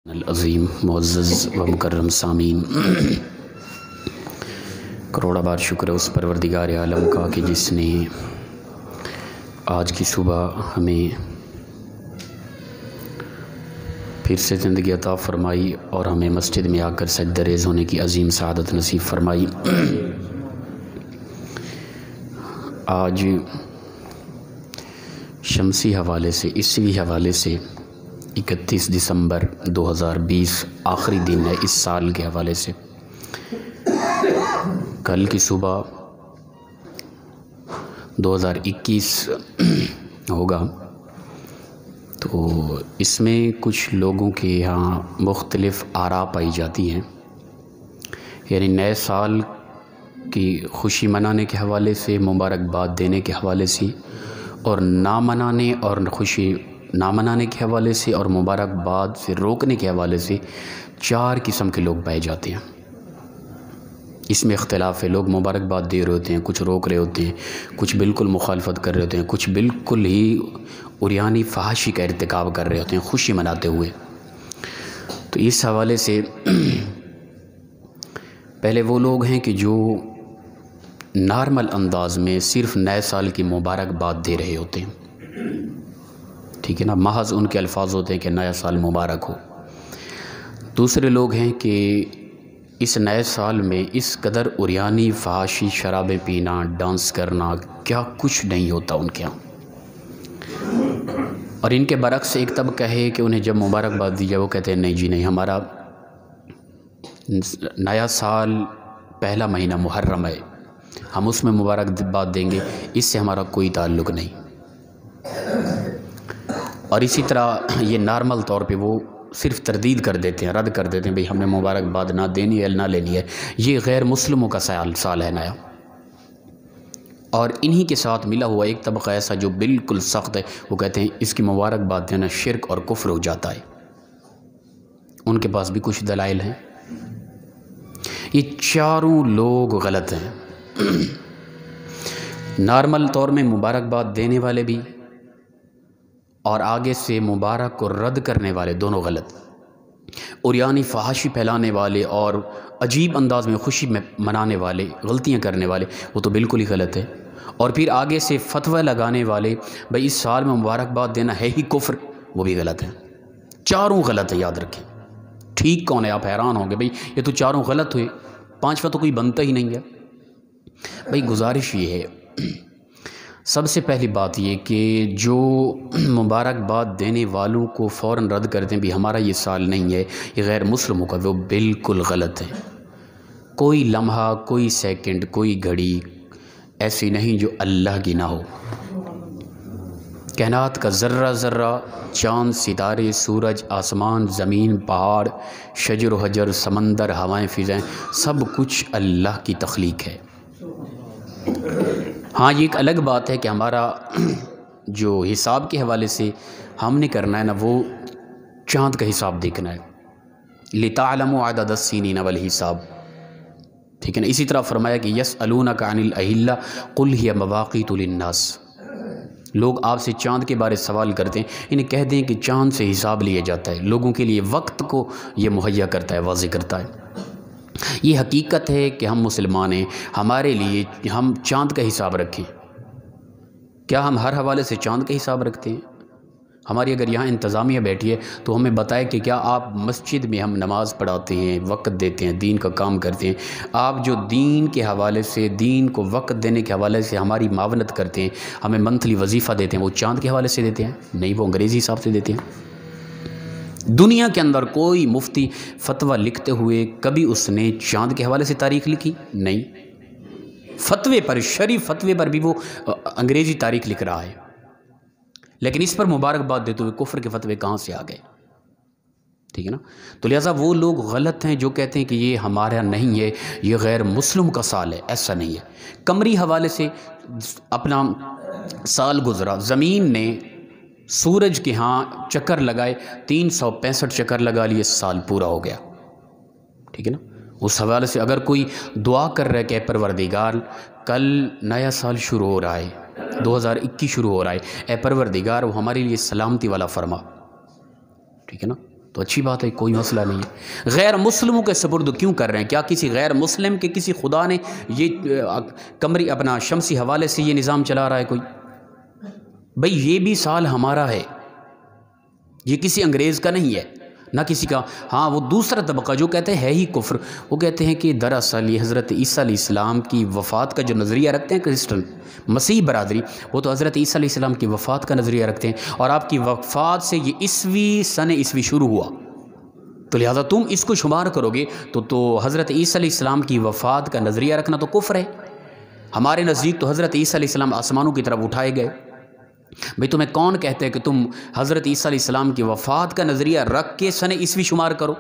العظیم معزز و مکرم سامعین، کروڑا بار شکر ہے اس پروردگار عالم کا کہ جس نے آج کی صبح ہمیں پھر سے زندگی عطا فرمائی اور ہمیں مسجد میں آ کر سجدہ ریز ہونے کی عظیم سعادت نصیب فرمائی۔ آج شمسی حوالے سے، عیسوی حوالے سے 31 دسمبر 2020 آخری دن ہے اس سال کے حوالے سے۔ کل کی صبح 2021 ہوگا، تو اس میں کچھ لوگوں کے یہاں مختلف آراء پائی جاتی ہیں، یعنی نئے سال کی خوشی منانے کے حوالے سے، مبارکباد دینے کے حوالے سے، اور نہ منانے اور خوشی نہ منانے کے حوالے سے، اور مبارکباد سے روکنے کے حوالے سے 4 قسم کے لوگ پائے جاتے ہیں۔ اس میں اختلاف ہے، لوگ مبارکباد دے رہے ہوتے ہیں، کچھ روک رہے ہوتے ہیں، کچھ بالکل مخالفت کر رہے ہوتے ہیں، کچھ بالکل ہی عریانی فحاشی کا ارتکاب کر رہے ہوتے ہیں خوشی مناتے ہوئے۔ تو اس حوالے سے پہلے وہ لوگ ہیں کہ جو نارمل انداز میں صرف نئے سال کی مبارکباد دے رہے ہوتے ہیں، ٹھیک ہے نا، محض ان کے الفاظ ہوتے ہیں کہ نیا سال مبارک ہو۔ دوسرے لوگ ہیں کہ اس نئے سال میں اس قدر عریانی فحاشی، شرابیں پینا، ڈانس کرنا، کیا کچھ نہیں ہوتا ان کے ہاں۔ اور ان کے برعکس ایک طبقہ ہے کہ انہیں جب مبارکباد دی جائے وہ کہتے ہیں نہیں جی نہیں، ہمارا نیا سال پہلا مہینہ محرم ہے، ہم اس میں مبارکباد دیں گے، اس سے ہمارا کوئی تعلق نہیں۔ اور اسی طرح یہ نارمل طور پہ وہ صرف تردید کر دیتے ہیں، رد کر دیتے ہیں، بھئی ہم نے مبارکباد نہ دینی ہے، نہ لینی ہے، یہ غیر مسلموں کا سال ہے نیا۔ اور انہی کے ساتھ ملا ہوا ایک طبقہ ایسا جو بالکل سخت ہے، وہ کہتے ہیں اس کی مبارکباد دینا شرک اور کفر ہو جاتا ہے۔ ان کے پاس بھی کچھ دلائل ہیں۔ یہ چاروں لوگ غلط ہیں۔ نارمل طور میں مبارکباد دینے والے بھی اور آگے سے مبارک کو رد کرنے والے دونوں غلط، عریانی فحاشی پھیلانے والے اور عجیب انداز میں خوشی میں منانے والے، غلطیاں کرنے والے، وہ تو بالکل ہی غلط ہے۔ اور پھر آگے سے فتوی لگانے والے، بھئی اس سال میں مبارکباد دینا ہے ہی کفر، وہ بھی غلط ہے۔ چاروں غلط ہے، یاد رکھیں۔ ٹھیک کون ہے؟ آپ حیران ہوں گے، بھئی یہ تو چاروں غلط ہوئے، 5واں تو کوئی بنتا ہی نہیں ہے۔ بھئی گزارش یہ ہے، سب سے پہلی بات یہ کہ جو مبارکباد دینے والوں کو فوراً رد کرتے ہیں بھی ہمارا یہ سال نہیں ہے، یہ غیر مسلموں کا، وہ بالکل غلط ہے۔ کوئی لمحہ، کوئی سیکنڈ، کوئی گھڑی ایسی نہیں جو اللہ کی نہ ہو۔ کائنات کا ذرہ ذرہ، چاند، ستارے، سورج، آسمان، زمین، پہاڑ، شجر و حجر، سمندر، ہوائیں، فضائیں، سب کچھ اللہ کی تخلیق ہے۔ ہاں یہ ایک الگ بات ہے کہ ہمارا جو حساب کے حوالے سے ہم نے کرنا ہے نا، وہ چاند کا حساب دیکھنا ہے، لِتَعْلَمُوا عَدَدَ السِّنِينَ وَالْحِسَابِ، ٹھیک ہے نا۔ اسی طرح فرمایا کہ يَسْأَلُونَكَ عَنِ الْأَهِلَّةِ قُلْ هِيَ مَوَاقِيتُ لِلنَّاسِ، لوگ آپ سے چاند کے بارے سوال کرتے ہیں، انہیں کہہ دیں کہ چاند سے حساب لیا جاتا ہے، لوگوں کے لیے وقت کو یہ مہیا کرتا ہے، واضح کرتا ہے۔ یہ حقیقت ہے کہ ہم مسلمان ہیں، ہمارے لیے ہم چاند کا حساب رکھیں۔ کیا ہم ہر حوالے سے چاند کا حساب رکھتے ہیں؟ ہماری اگر یہاں انتظامیہ بیٹھی ہے تو ہمیں بتائے کہ کیا آپ مسجد میں ہم نماز پڑھاتے ہیں، وقت دیتے ہیں، دین کا کام کرتے ہیں، آپ جو دین کے حوالے سے، دین کو وقت دینے کے حوالے سے ہماری معاونت کرتے ہیں، ہمیں منتھلی وظیفہ دیتے ہیں، وہ چاند کے حوالے سے دیتے ہیں؟ نہیں، وہ انگریزی حساب سے دیتے ہیں۔ دنیا کے اندر کوئی مفتی فتویٰ لکھتے ہوئے کبھی اس نے چاند کے حوالے سے تاریخ لکھی؟ نہیں۔ فتوے پر، شرعی فتوے پر بھی وہ انگریزی تاریخ لکھ رہا ہے، لیکن اس پر مبارکباد دیتے ہوئے کفر کے فتوے کہاں سے آ گئے؟ ٹھیک ہے نا۔ تو لہٰذا وہ لوگ غلط ہیں جو کہتے ہیں کہ یہ ہمارا نہیں ہے، یہ غیر مسلم کا سال ہے، ایسا نہیں ہے۔ قمری حوالے سے اپنا سال گزرا، زمین نے سورج کے ہاں چکر لگائے، 365 چکر لگا لیے، سال پورا ہو گیا، ٹھیک ہے نا۔ اس حوالے سے اگر کوئی دعا کر رہا ہے کہ اے پروردگار کل نیا سال شروع ہو رہا ہے، 2021 شروع ہو رہا ہے، اے پروردگار وہ ہمارے لیے سلامتی والا فرما، ٹھیک ہے نا۔ تو اچھی بات ہے، کوئی مسئلہ نہیں ہے۔ غیر مسلموں کے سپرد کیوں کر رہے ہیں؟ کیا کسی غیر مسلم کے کسی خدا نے یہ قمری اپنا شمسی حوالے سے یہ نظام چلا رہا ہے کوئی؟ بھئی یہ بھی سال ہمارا ہے، یہ کسی انگریز کا نہیں ہے، نہ کسی کا۔ ہاں وہ دوسرا طبقہ جو کہتے ہیں ہے ہی کفر، وہ کہتے ہیں کہ دراصل یہ حضرت عیسیٰ علیہ السلام کی وفات کا جو نظریہ رکھتے ہیں کرسچن مسیح برادری، وہ تو حضرت عیسیٰ علیہ السلام کی وفات کا نظریہ رکھتے ہیں، اور آپ کی وفات سے یہ سن عیسوی شروع ہوا، تو لہٰذا تم اس کو شمار کرو گے تو حضرت عیسیٰ علیہ السلام کی وفات کا نظریہ رکھنا تو کفر ہے۔ ہمارے نزدیک تو حضرت عیسیٰ علیہ السلام آسمانوں کی طرف اٹھائے گئے۔ بھئی تمہیں کون کہتے ہیں کہ تم حضرت عیسیٰ علیہ السلام کی وفات کا نظریہ رکھ کے سن عیسوی شمار کرو؟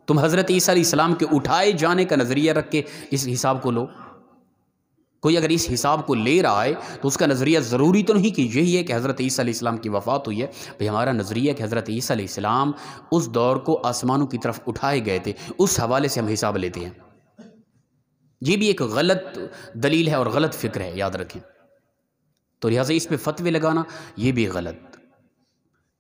تم حضرت عیسیٰ علیہ السلام کے اٹھائے جانے کا نظریہ رکھ کے اس حساب کو لو۔ کوئی اگر اس حساب کو لے رہا ہے تو اس کا نظریہ ضروری تو نہیں کہ یہی ہے کہ حضرت عیسیٰ علیہ السلام کی وفات ہوئی ہے۔ بھئی ہمارا نظریہ ہے کہ حضرت عیسیٰ علیہ السلام اس دور کو آسمانوں کی طرف اٹھائے گئے تھے، اس حوالے سے ہم حساب لیتے ہیں۔ یہ بھی ایک غلط دلیل ہے اور غلط فکر ہے، یاد رکھیں۔ تو لہٰذا اس پہ فتوے لگانا یہ بھی غلط،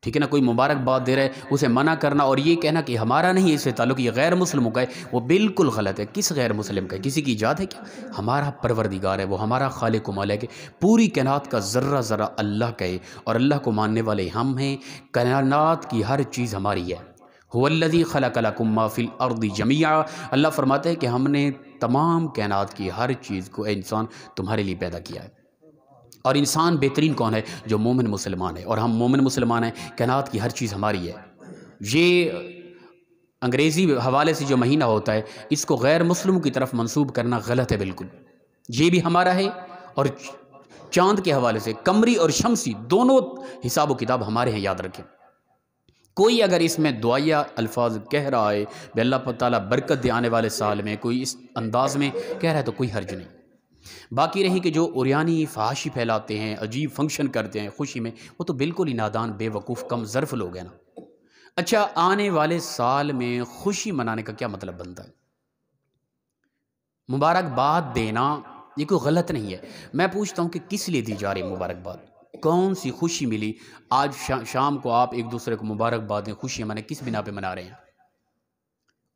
ٹھیک ہے نا؟ کوئی مبارکباد دے رہا ہے اسے منع کرنا اور یہ کہنا کہ ہمارا نہیں ہے اس سے تعلق، یہ غیر مسلموں کا ہے، وہ بالکل غلط ہے۔ کس غیر مسلم کا ہے؟ کسی کی ایجاد ہے کیا؟ ہمارا پروردگار ہے، وہ ہمارا خالق و مالک ہے، پوری کائنات کا ذرہ ذرہ اللہ کا ہے، اور اللہ کو ماننے والے ہم ہیں۔ کائنات کی ہر چیز ہماری ہے۔ هو الذی خلق لکم ما فی الارض جمیعا، اللہ فرماتے ہیں کہ ہم نے تمام کائنات کی ہر چیز کو اے انسان تمہارے لیے پیدا کیا ہے۔ اور انسان بہترین کون ہے؟ جو مومن مسلمان ہے، اور ہم مومن مسلمان ہیں، کائنات کی ہر چیز ہماری ہے۔ یہ انگریزی حوالے سے جو مہینہ ہوتا ہے اس کو غیر مسلموں کی طرف منسوب کرنا غلط ہے بالکل۔ یہ بھی ہمارا ہے، اور چاند کے حوالے سے قمری اور شمسی دونوں حساب و کتاب ہمارے ہیں، یاد رکھیں۔ کوئی اگر اس میں دعائیہ الفاظ کہہ رہا ہے بے اللہ تعالیٰ برکت دے آنے والے سال میں، کوئی اس انداز میں کہہ رہا ہے تو کوئی حرج نہیں۔ باقی رہی کہ جو اوریانی فحاشی پھیلاتے ہیں، عجیب فنکشن کرتے ہیں خوشی میں، وہ تو بالکل ہی نادان، بے وقوف، کم ظرف لوگ ہیں نا۔ اچھا، آنے والے سال میں خوشی منانے کا کیا مطلب بنتا ہے؟ مبارکباد دینا یہ کوئی غلط نہیں ہے۔ میں پوچھتا ہوں کہ کس لیے دی جا رہی مبارکباد؟ کون سی خوشی ملی آج شام کو آپ ایک دوسرے کو مبارکباد دیں، خوشی منائیں، کس بنا پہ منا رہے ہیں؟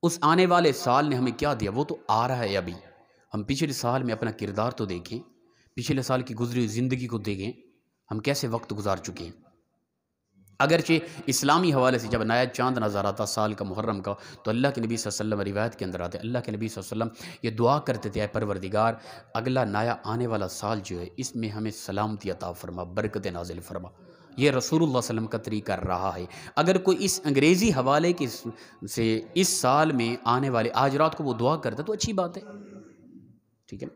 اس آنے والے سال نے ہمیں کیا دیا؟ وہ تو آ رہا ہے ابھی۔ ہم پچھلے سال میں اپنا کردار تو دیکھیں، پچھلے سال کی گزری ہوئی زندگی کو دیکھیں، ہم کیسے وقت گزار چکے ہیں۔ اگرچہ اسلامی حوالے سے جب نیا چاند نظر آتا سال کا، محرم کا، تو اللہ کے نبی صلی اللہ علیہ وسلم روایت کے اندر آتے، اللہ کے نبی صلی اللہ علیہ وسلم یہ دعا کرتے تھے، اے پروردگار اگلا نیا آنے والا سال جو ہے اس میں ہمیں سلامتی عطا فرما، برکت نازل فرما۔ یہ رسول اللہ صلی اللہ علیہ وسلم کا طریقہ رہا ہے۔ اگر کوئی اس انگریزی حوالے کے سے اس سال میں آنے والے آج رات کو وہ دعا کرتا تو اچھی بات ہے، ٹھیک ہے۔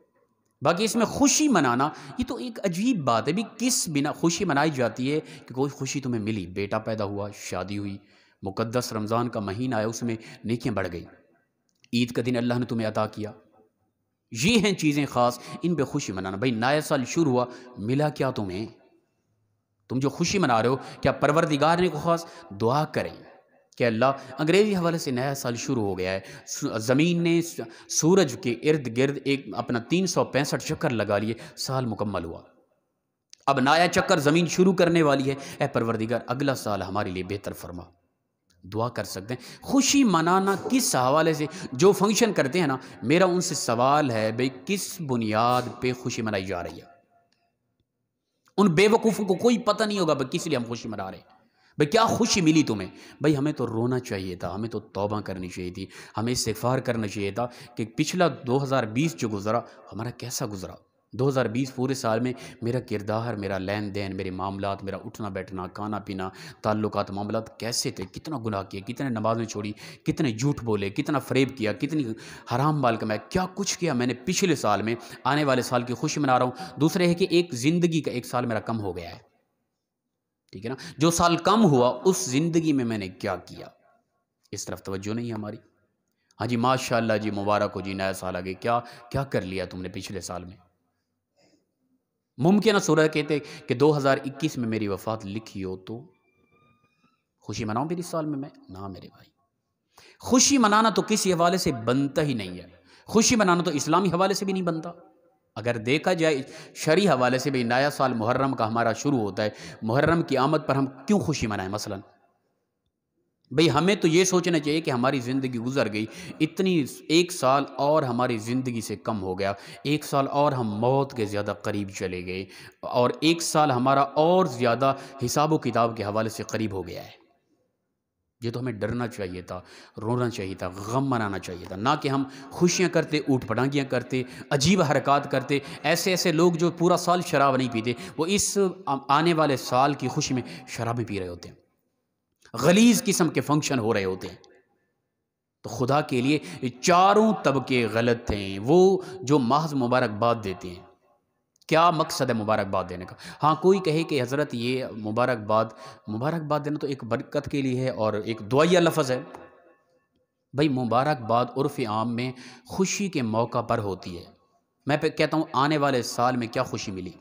باقی اس میں خوشی منانا یہ تو ایک عجیب بات ہے بھی، کس بنا خوشی منائی جاتی ہے؟ کہ کوئی خوشی تمہیں ملی، بیٹا پیدا ہوا، شادی ہوئی، مقدس رمضان کا مہینہ آیا، اس میں نیکیاں بڑھ گئی، عید کا دن اللہ نے تمہیں عطا کیا، یہ ہیں چیزیں خاص، ان پہ خوشی منانا۔ بھائی نیا سال شروع ہوا، ملا کیا تمہیں؟ تم جو خوشی منا رہے ہو کیا پروردگار نے کو خاص؟ دعا کریں کہ اللہ، انگریزی حوالے سے نیا سال شروع ہو گیا ہے، زمین نے سورج کے ارد گرد ایک اپنا 365 چکر لگا لیے، سال مکمل ہوا، اب نیا چکر زمین شروع کرنے والی ہے، اے پروردگار اگلا سال ہمارے لیے بہتر فرما۔ دعا کر سکتے ہیں۔ خوشی منانا کس حوالے سے؟ جو فنکشن کرتے ہیں نا، میرا ان سے سوال ہے بھئی کس بنیاد پہ خوشی منائی جا رہی ہے؟ ان بے وقوفوں کو کوئی پتہ نہیں ہوگا بھئی کس لیے ہم خوشی منا رہے ہیں۔ بھئی کیا خوشی ملی تمہیں؟ بھئی ہمیں تو رونا چاہیے تھا، ہمیں تو توبہ کرنی چاہیے تھی، ہمیں استغفار کرنا چاہیے تھا کہ پچھلا 2020 جو گزرا ہمارا کیسا گزرا۔ 2020 پورے سال میں میرا کردار، میرا لین دین، میرے معاملات، میرا اٹھنا بیٹھنا، کھانا پینا، تعلقات، معاملات کیسے تھے؟ کتنا گناہ کیا، کتنے نمازیں چھوڑی، کتنے جھوٹ بولے، کتنا فریب کیا، کتنی حرام مال کمایا، کیا کچھ کیا میں نے پچھلے سال میں۔ آنے والے سال کی خوشی منا رہا ہوں۔ دوسرے ہے کہ ایک زندگی کا ایک سال میرا کم ہو گیا ہے، ٹھیک ہے نا؟ جو سال کم ہوا اس زندگی میں نے کیا کیا، اس طرف توجہ نہیں ہے ہماری۔ ہاں جی ماشاءاللہ جی، مبارک ہو جی، نیا سال آگے، کیا کر لیا تم نے پچھلے سال میں؟ ممکنہ صورت کہتے کہ 2021 میں میری وفات لکھی ہو تو خوشی مناؤں پھر اس سال میں نہ میرے بھائی۔ خوشی منانا تو کسی حوالے سے بنتا ہی نہیں ہے، خوشی منانا تو اسلامی حوالے سے بھی نہیں بنتا۔ اگر دیکھا جائے شرعی حوالے سے بھی، نیا سال محرم کا ہمارا شروع ہوتا ہے، محرم کی آمد پر ہم کیوں خوشی منائیں؟ مثلا بھئی ہمیں تو یہ سوچنا چاہیے کہ ہماری زندگی گزر گئی، اتنی 1 سال اور ہماری زندگی سے کم ہو گیا، 1 سال اور ہم موت کے زیادہ قریب چلے گئے، اور 1 سال ہمارا اور زیادہ حساب و کتاب کے حوالے سے قریب ہو گیا ہے۔ یہ تو ہمیں ڈرنا چاہیے تھا، رونا چاہیے تھا، غم منانا چاہیے تھا، نہ کہ ہم خوشیاں کرتے، اوٹ پٹانگیاں کرتے، عجیب حرکات کرتے۔ ایسے لوگ جو پورا سال شراب نہیں پیتے، وہ اس آنے والے سال کی خوشی میں شرابیں پی رہے ہوتے ہیں، غلیظ قسم کے فنکشن ہو رہے ہوتے ہیں۔ تو خدا کے لیے یہ چاروں طبقے غلط ہیں، وہ جو محض مبارکباد دیتے ہیں۔ کیا مقصد ہے مبارکباد دینے کا؟ ہاں کوئی کہے کہ حضرت یہ مبارکباد دینا تو ایک برکت کے لیے ہے اور ایک دعائیہ لفظ ہے۔ بھئی مبارکباد عرف عام میں خوشی کے موقع پر ہوتی ہے۔ میں کہتا ہوں آنے والے سال میں کیا خوشی ملی،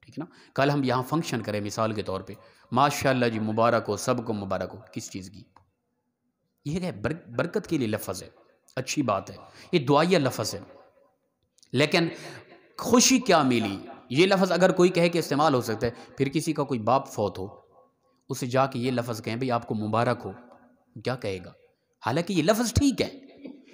ٹھیک ہے نا؟ کل ہم یہاں فنکشن کریں مثال کے طور پہ، ماشاءاللہ جی مبارک ہو، سب کو مبارک ہو، کس چیز کی؟ یہ ہے برکت کے لیے لفظ ہے، اچھی بات ہے، یہ دعائیہ لفظ ہے۔ لیکن خوشی کیا ملی، یہ لفظ اگر کوئی کہے کہ استعمال ہو سکتا ہے، پھر کسی کا کوئی باپ فوت ہو، اسے جا کے یہ لفظ کہیں بھئی آپ کو مبارک ہو، کیا کہے گا؟ حالانکہ یہ لفظ ٹھیک ہے،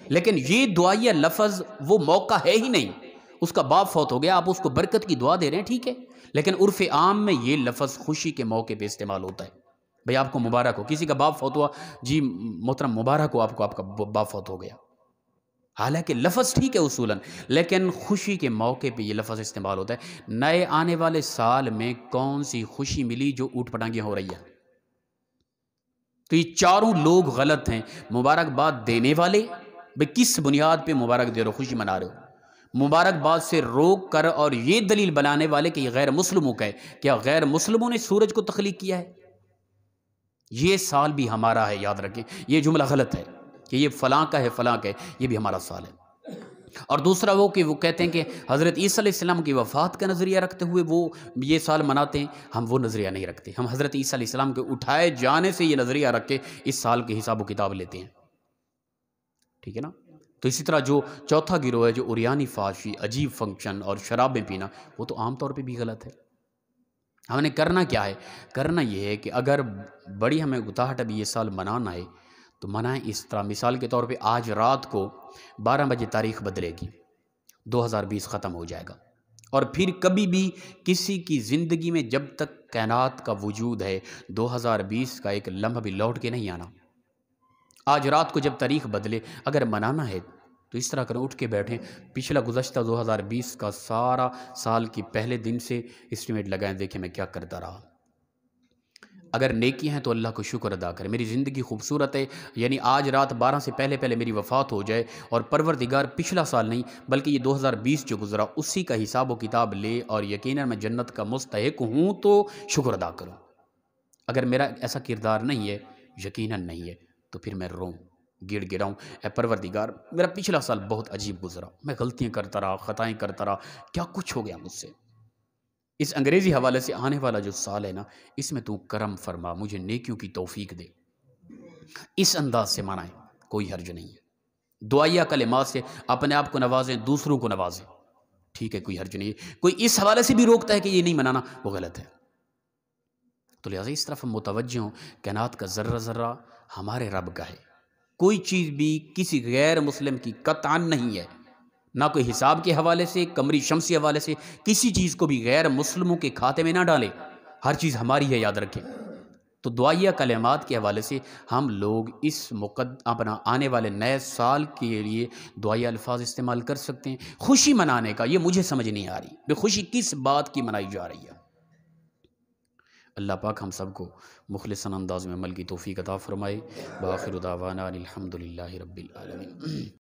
لیکن یہ دعائیہ لفظ وہ موقع ہے ہی نہیں۔ اس کا باپ فوت ہو گیا، آپ اس کو برکت کی دعا دے رہے ہیں، ٹھیک ہے، لیکن عرف عام میں یہ لفظ خوشی کے موقع پہ استعمال ہوتا ہے۔ بھئی آپ کو مبارک ہو، کسی کا باپ فوت ہوا، جی محترم مبارک ہو آپ کو، آپ کا باپ فوت ہو گیا۔ حالانکہ لفظ ٹھیک ہے اصولاً، لیکن خوشی کے موقع پہ یہ لفظ استعمال ہوتا ہے۔ نئے آنے والے سال میں کون سی خوشی ملی جو اوٹ پٹانگیاں ہو رہی ہے؟ تو یہ چاروں لوگ غلط ہیں۔ مبارکباد دینے والے، بھئی کس بنیاد پہ مبارک دے رہے ہو، خوشی منا رہے ہو؟ مبارکباد سے روک کر اور یہ دلیل بنانے والے کہ یہ غیر مسلموں کا ہے، کیا غیر مسلموں نے سورج کو تخلیق کیا ہے؟ یہ سال بھی ہمارا ہے، یاد رکھیں، یہ جملہ غلط ہے کہ یہ فلاں کا ہے فلاں کا ہے، یہ بھی ہمارا سال ہے۔ اور دوسرا وہ کہتے ہیں کہ حضرت عیسیٰ علیہ السلام کی وفات کا نظریہ رکھتے ہوئے وہ یہ سال مناتے ہیں، ہم وہ نظریہ نہیں رکھتے، ہم حضرت عیسیٰ علیہ السلام کے اٹھائے جانے سے یہ نظریہ رکھ کے اس سال کے حساب و کتاب لیتے ہیں، ٹھیک ہے نا؟ تو اسی طرح جو چوتھا گروہ ہے جو عریانی فحاشی، عجیب فنکشن اور شرابیں پینا، وہ تو عام طور پہ بھی غلط ہے۔ ہم نے کرنا کیا ہے؟ کرنا یہ ہے کہ اگر بڑی ہمیں گتاہٹ ابھی یہ سال منانا ہے تو منائیں اس طرح، مثال کے طور پہ آج رات کو 12 بجے تاریخ بدلے گی، 2020 ختم ہو جائے گا، اور پھر کبھی بھی کسی کی زندگی میں جب تک کائنات کا وجود ہے 2020 کا ایک لمحہ بھی لوٹ کے نہیں آنا۔ آج رات کو جب تاریخ بدلے، اگر منانا ہے تو اس طرح کریں، اٹھ کے بیٹھیں، پچھلا گزشتہ 2020 کا سارا سال کی پہلے دن سے اسٹیمیٹ لگائیں، دیکھیں میں کیا کرتا رہا۔ اگر نیکی ہیں تو اللہ کو شکر ادا کریں، میری زندگی خوبصورت ہے، یعنی آج رات 12 سے پہلے میری وفات ہو جائے اور پروردگار پچھلا سال نہیں بلکہ یہ 2020 جو گزرا اسی کا حساب و کتاب لے اور یقیناً میں جنت کا مستحق ہوں تو شکر ادا کروں۔ اگر میرا ایسا کردار نہیں ہے، یقیناً نہیں ہے، تو پھر میں روؤں، گڑ گڑاؤں، اے پروردگار میرا پچھلا سال بہت عجیب گزرا، میں غلطیاں کرتا رہا، خطائیں کرتا رہا، کیا کچھ ہو گیا مجھ سے۔ اس انگریزی حوالے سے آنے والا جو سال ہے نا، اس میں تو کرم فرما، مجھے نیکیوں کی توفیق دے، اس انداز سے منائیں، کوئی حرج نہیں ہے۔ دعائیہ کلمات سے اپنے آپ کو نوازیں، دوسروں کو نوازیں، ٹھیک ہے، کوئی حرج نہیں ہے۔ کوئی اس حوالے سے بھی روکتا ہے کہ یہ نہیں منانا، وہ غلط ہے۔ تو لہٰذا اس طرف ہم متوجہ ہوں، کائنات کا ذرہ ذرہ ہمارے رب کا ہے، کوئی چیز بھی کسی غیر مسلم کی قطعاً نہیں ہے، نہ کوئی حساب کے حوالے سے، قمری شمسی حوالے سے، کسی چیز کو بھی غیر مسلموں کے کھاتے میں نہ ڈالیں، ہر چیز ہماری ہے، یاد رکھیں۔ تو دعائیہ کلمات کے حوالے سے ہم لوگ اس اپنا آنے والے نئے سال کے لیے دعائیہ الفاظ استعمال کر سکتے ہیں۔ خوشی منانے کا یہ مجھے سمجھ نہیں آ رہی، بے خوشی کس بات کی منائی جا رہی ہے؟ اللہ پاک ہم سب کو مخلصانہ انداز میں عمل کی توفیق عطا فرمائے۔ بآخر دعوانا الحمدللہ رب العالمین۔